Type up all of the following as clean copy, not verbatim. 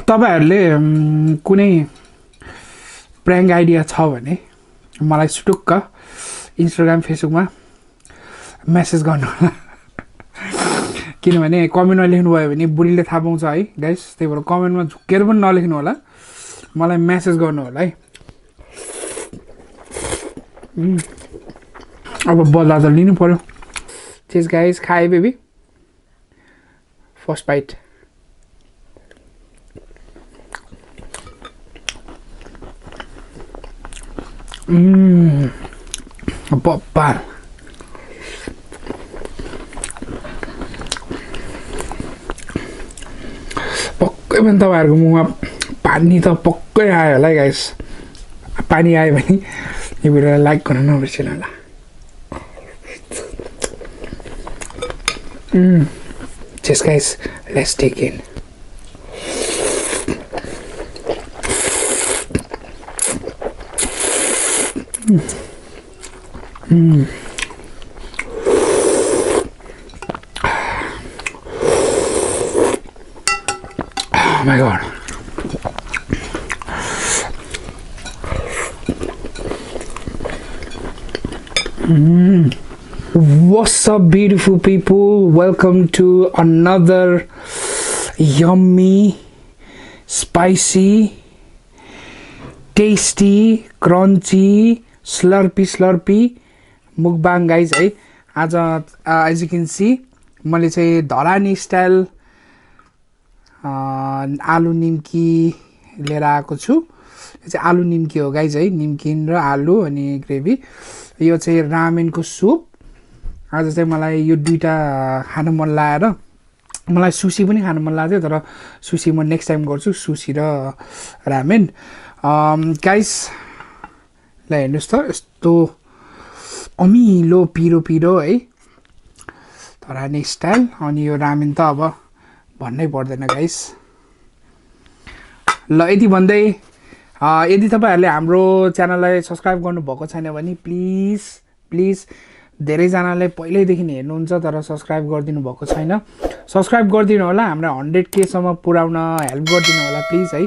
तपाईहरुले कुनै prank idea छ भने मलाई सुटुक्क इन्स्टाग्राम फेसबुकमा मेसेज गर्नु होला किनभने कमेन्टमा लेख्नु भयो भने बुढीले थाहा पाउँछ है गाइस त्यही भएर कमेन्टमा झुकेर पनि नलेख्नु होला मलाई मेसेज गर्नु होला है अब बदला त लिनु पर्यो चीज गाइस खाए बेबी फर्स्ट बाइट पप्पा पक्कै पनि तपाईहरुको मुखमा पानी त पक्कै आयो होला है गाइस पानी आयो भने यो भिडियोलाई लाइक गर्न नबिर्सिनु होला Just guys, let's take in. Oh my god. What's up beautiful people, welcome to another yummy, spicy, tasty, crunchy, slurpy mukbang guys है आज as you can see मैले चाहिँ धरानी स्टाइल आलु निम्की लिएर आएको छु यो चाहिँ आलु निम्की हो गाइज है निम्किन र आलु अनि ग्रेभी यो चाहिँ रामेनको सुप आज चाहिँ मलाई यो दुईटा खान मन लागेर मलाई सुशी पनि खान मन लाग्थ्यो तर सुशी म नेक्स्ट टाइम गर्छु सुशी र रामेन गाइस ल हेर्नुस् त यस्तो अमिलो पिरो पिरो है धरानी स्टाइल अनि यो रामेन त अब भन्नै पर्दैन गाइस ल यति भन्दै यदि तपाईहरुले हाम्रो च्यानललाई सब्स्क्राइब गर्नु भएको छैन भने प्लिज धेरै जनाले पहिल्यैदेखि हेर्नुहुन्छ तर सब्स्क्राइब गर्दिनु भएको छैन सब्स्क्राइब गर्दिनु होला हामीलाई 100K सम्म पुर्याउन हेल्प गर्दिनु होला प्लिज है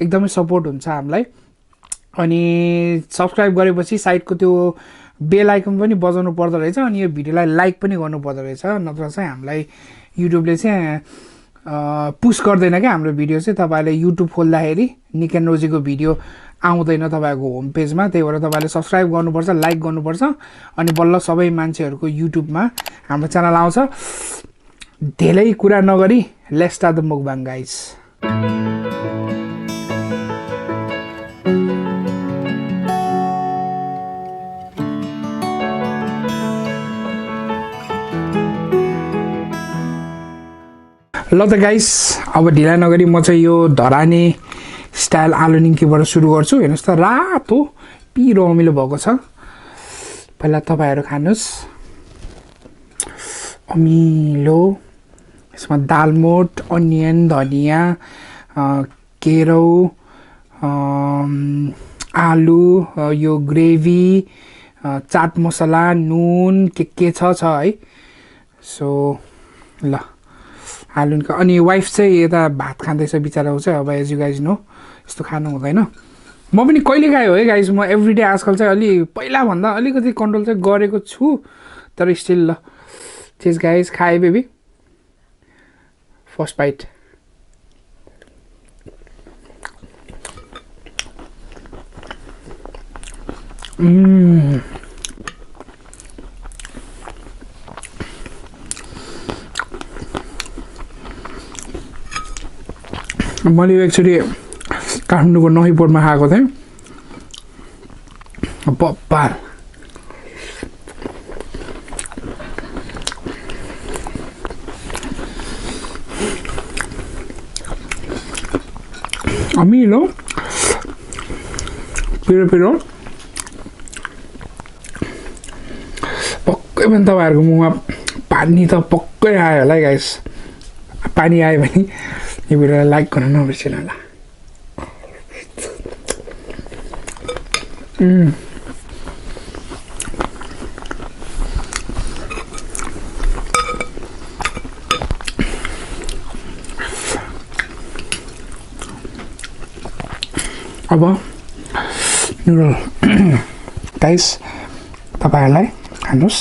एकदमै सपोर्ट हुन्छ हामीलाई अनि सब्स्क्राइब गरेपछि साइडको त्यो बेल आइकन पनि बजाउनु पर्दो रहेछ अनि यो भिडियोलाई लाइक पनि गर्नु पर्दो रहेछ नत्र चाहिँ हामीलाई युट्युबले चाहिँ पुश गर्दैन के हाम्रो भिडियो चाहिँ तपाईले युट्युब खोल्दाखेरि निक एन्ड रोजीको भिडियो आउँदैन तपाईको होम पेजमा त्यही भएर तपाईले सब्स्क्राइब गर्नुपर्छ लाइक गर्नुपर्छ अनि बल्ल सबै मान्छेहरुको युट्युबमा हाम्रो च्यानल आउँछ धेरै कुरा नगरी लेट्स स्टार्ट द मुकबाङ गाइस ल त गाइस अब ढिला नगरी म चाहिँ यो धरानी स्टाइल आलु निम्कीबाट सुरु गर्छु हेर्नुस् त रातो पिरो अमिलो भएको छ पहिला तपाईहरु खानुस् अमिलो यसमा दालमोट अनियन धनिया केरौ आलु यो ग्रेभी चाट मसला नुन के छ है सो ल आलुनको अनि वाइफ चाहिँ यता भात खाँदैछ बिचारा चाहिँ अब एज यु गाइज नो यस्तो खानु हुँदैन म पनि कहिले खाए हो है गाइज म एभ्रीडे आजकल चाहिँ अलि पहिला भन्दा अलिकति कन्ट्रोल चाहिँ गरेको छु तर स्टिल ल चीज गाइज खाए बेबी फर्स्ट बाइट मैले एक्चुअली काठमाडौँको नहीपोर्टमा खाएको थिएँ पप्पा अमिलो पिरो पिरो पक्कै पनि तपाईहरुको मुखमा पानी त पक्कै आयो होला है गाइस पानी आयो भने यो भिडियोलाई लाइक गर्न नबिर्सिनु होला अब नुडल गाइस तपाईहरुलाई खानुस्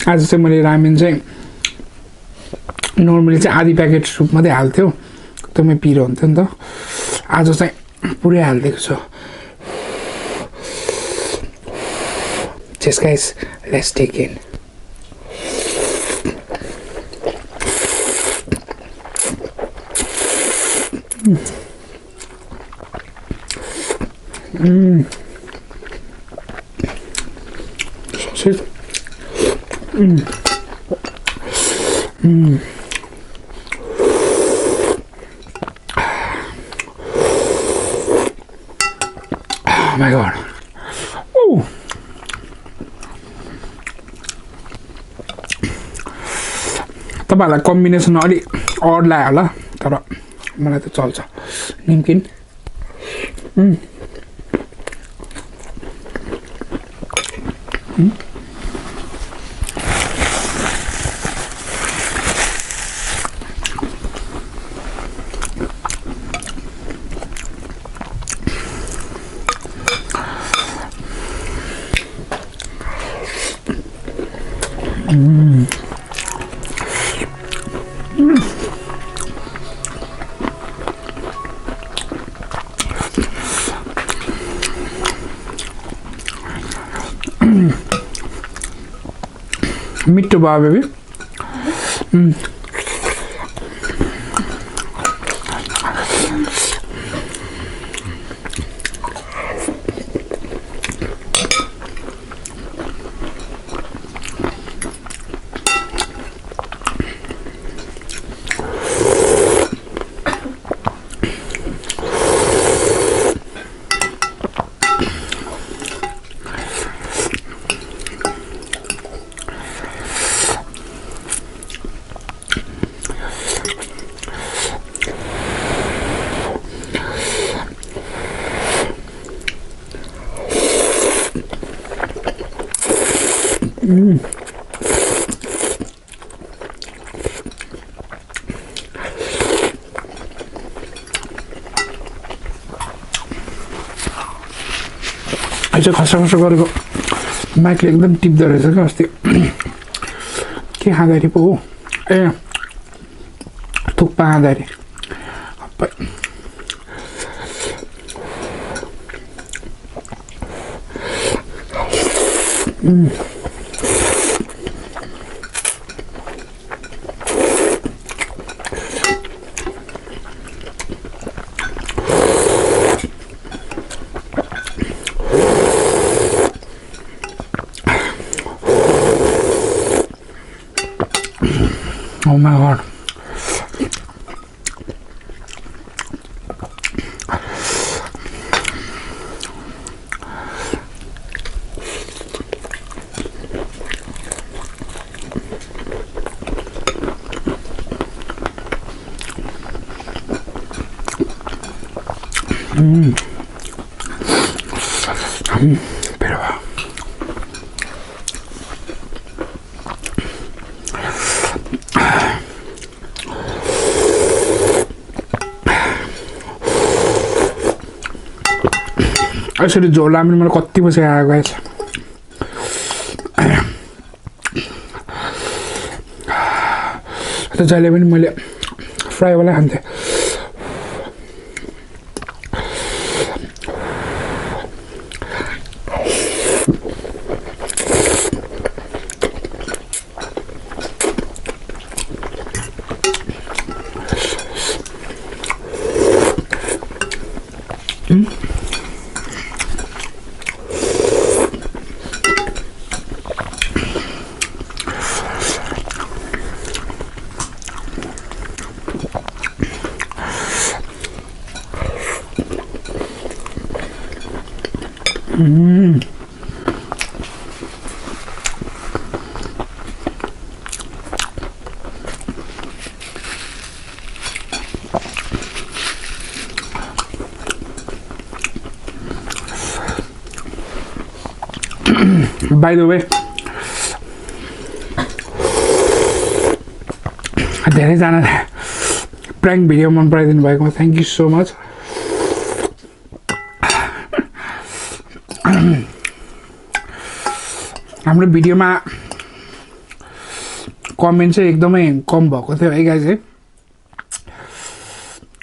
आज चाहिँ मैले रामेन चाहिँ नर्मली चाहिँ आधी प्याकेट सुप मात्रै हाल्थ्यो एकदमै पिरो हुन्थ्यो नि त आज चाहिँ पुरै हाल्दिएको छु Just guys, let's take in. So sweet. Oh my god. Ooh. तपाईहरुलाई कम्बिनेसन अलि अड लाग्यो होला तर मलाई त चल्छ निम्किन मिठो भयो बेबी अहिले खसा खसा गरेको माइकले एकदम टिप्दो रहेछ क्या अस्ति के खाँदाखेरि पो हो ए थुक्पा खाँदाखेरि Oh my god. Pero यसरी झोल लामिन मलाई कति बजे आएको छ त जहिले पनि मैले फ्राई वाला खान्थे By the way, धेरैजनाले prank भिडियो मन पराइदिनु भएकोमा थ्याङ्क यू सो मच। हाम्रो भिडियोमा कमेन्ट चाहिँ एकदमै कम भएको थियो है गाइज है।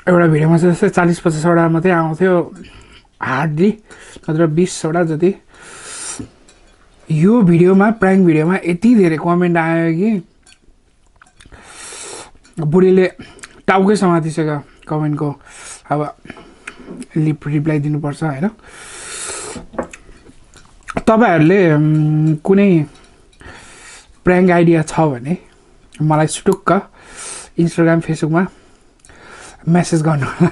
एउटा भिडियोमा चाहिँ जस्तै 40-50 वटा मात्रै आउँथ्यो हार्डली, नत्र 20 वटा जति। यो भिडियोमा प्र्याङ्क भिडियोमा यति धेरै कमेन्ट आयो कि बुढीले टाउकै समातिसक्यो कमेन्टको। अब रिप्लाई दिनुपर्छ होइन। तपाईहरुले कुनै प्र्याङ्क आइडिया छ भने मलाई सुटुक्क इन्स्टाग्राम फेसबुकमा मेसेज गर्नु होला।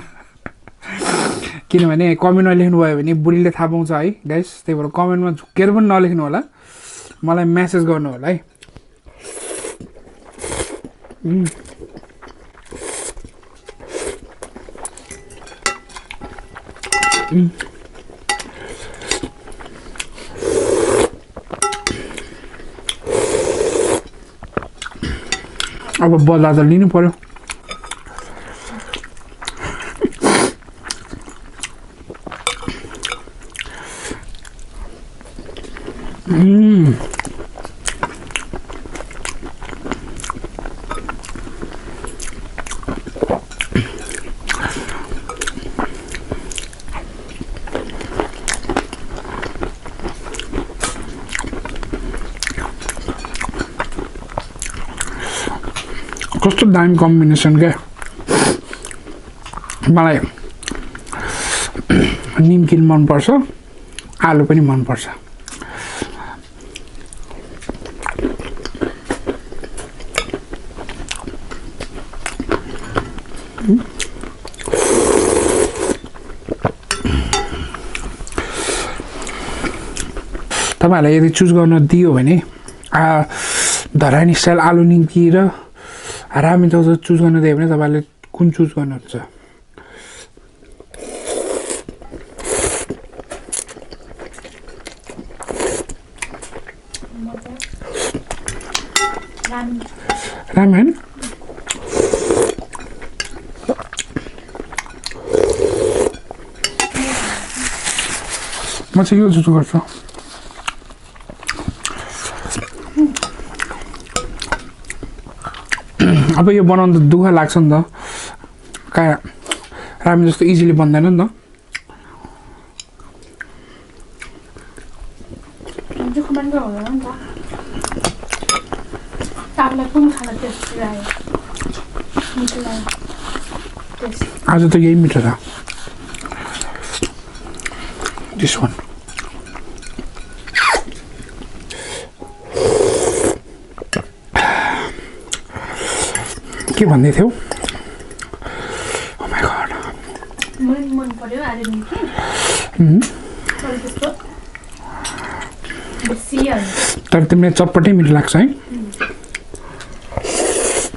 किनभने कमेन्टमा लेख्नुभयो भने बुढीले थाहा पाउँछ है गाइस। त्यही भएर कमेन्टमा झुक्केर पनि नलेख्नु होला, मलाई मेसेज गर्नु होला है। अब बदला त लिनु पर्यो। कस्तो दामी कम्बिनेसन क्या। मलाई निम्की मनपर्छ, आलु पनि मनपर्छ। तपाईहरुलाई यदि चुज गर्न दियो भने धरानी स्टाइल आलु निम्की र रामेन चाउचाउ चुज गर्न दियो भने तपाईहरुले कुन चुज गर्नुहुन्छ? रामेन म चाहिँ यो चुज गर्छु। अब यो बनाउनु त दुःख लाग्छ नि त, कहाँ रामेन जस्तो इजिली बन्दैन नि त। आज त यही मिठो छ। दिस वान के भन्दै थियौ? ओ माय गॉड मन पर्यो आलु निम्की। तर तिमीले चटपटै मिठो लाग्छ है।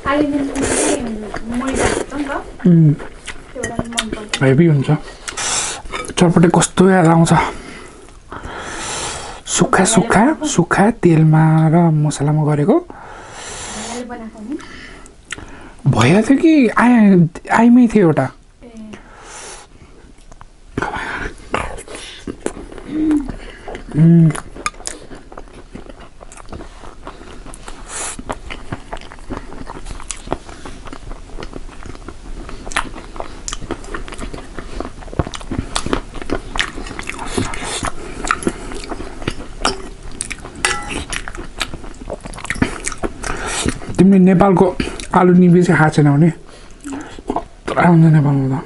आलु निम्की मैदा हुन्छ नि त, त्यो लागि मन पर्छ। हेभी हुन्छ। चटपटै कस्तो याद आउँछ, सुक्खा सुक्खा सुक्खा तेलमा र मसलामा गरेको। भइया थियो कि आइमै थियो एउटा। तिमीले नेपालको आलु निम्की चाहिँ खाएको छैन भने खतरा हुन्छ नेपालमा त।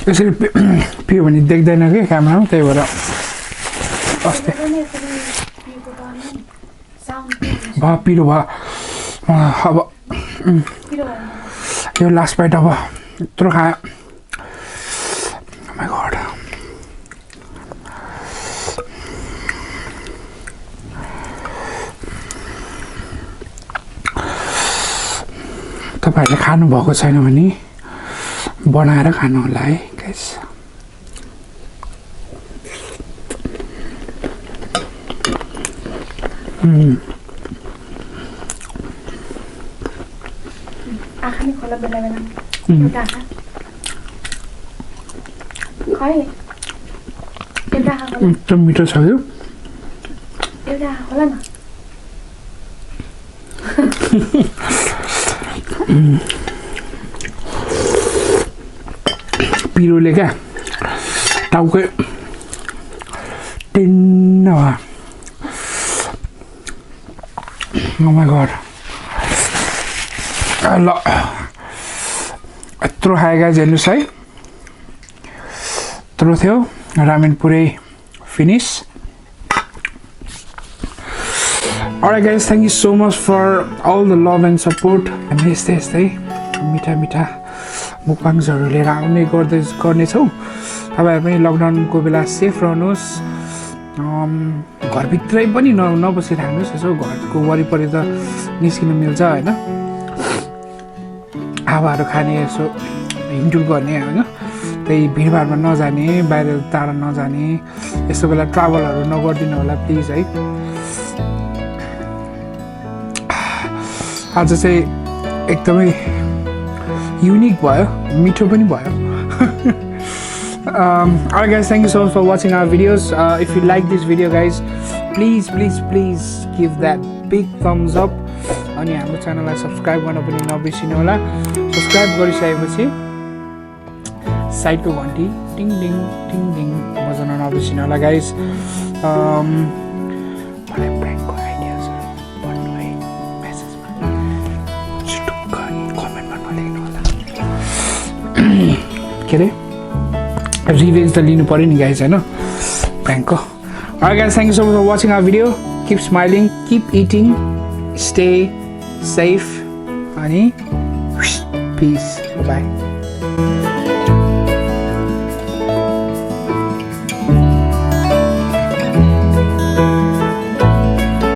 यसरी पियो भने देख्दैन कि क्यामेरामा, त्यही भएर अस्ति भयो पिरो भयो। अब यो लास्ट बाइट अब यत्रो खायो माई गॉड तपाईहरुले खानु भएको छैन भने बनाएर खानु होला है गाइस आँखा नि खोला बेला बेला एउटा आँखा खै एउटा आँखा खोला एकदम मिठो छ यो एउटा आँखा खोला न पिरोले क्या टाउकै टिन्न भयो Oh my god ल यत्रो खायो गाइज हेर्नुहोस् है यत्रो थियो रामेन पुरै finish Alright guys, thank you so much for all the love and support. हामी यस्तै यस्तै मिठा मिठा मुकबाङ्सहरू लिएर आउने गर्नेछौँ तपाईँहरू पनि लकडाउनको बेला सेफ रहनुहोस् घरभित्रै पनि नबसिराख्नुहोस् यसो घरको वरिपरि त निस्किनु मिल्छ होइन हावाहरू खाने यसो हिँडडुल गर्ने होइन त्यही भिडभाडमा नजाने बाहिर टाढा नजाने यस्तो बेला ट्राभलहरू नगरिदिनु होला प्लिज है आज चाहिँ एकदमै युनिक भयो मिठो पनि भयो Alright guys, thank you so much for watching our videos. If you like this video guys, please give that big thumbs up. अनि हाम्रो च्यानललाई सब्स्क्राइब गर्न पनि नबिर्सिनु होला सब्स्क्राइब गरिसकेपछि साइडको घन्टी टिङ टिङ टिङ टिङ बजाउन नबिर्सिनु होला गाइस मलाई प्र्याङ्कको आइडियाजहरू भन्नु है मेसेजमा छुटुक्क कमेन्टमा नलेख्नु होला के अरे रिभेन्ज त लिनु पर्यो नि गाइस हैन प्र्याङ्कको Alright guys, thank you so much for watching our video. Keep smiling, keep eating, stay safe, honey. Peace. Bye.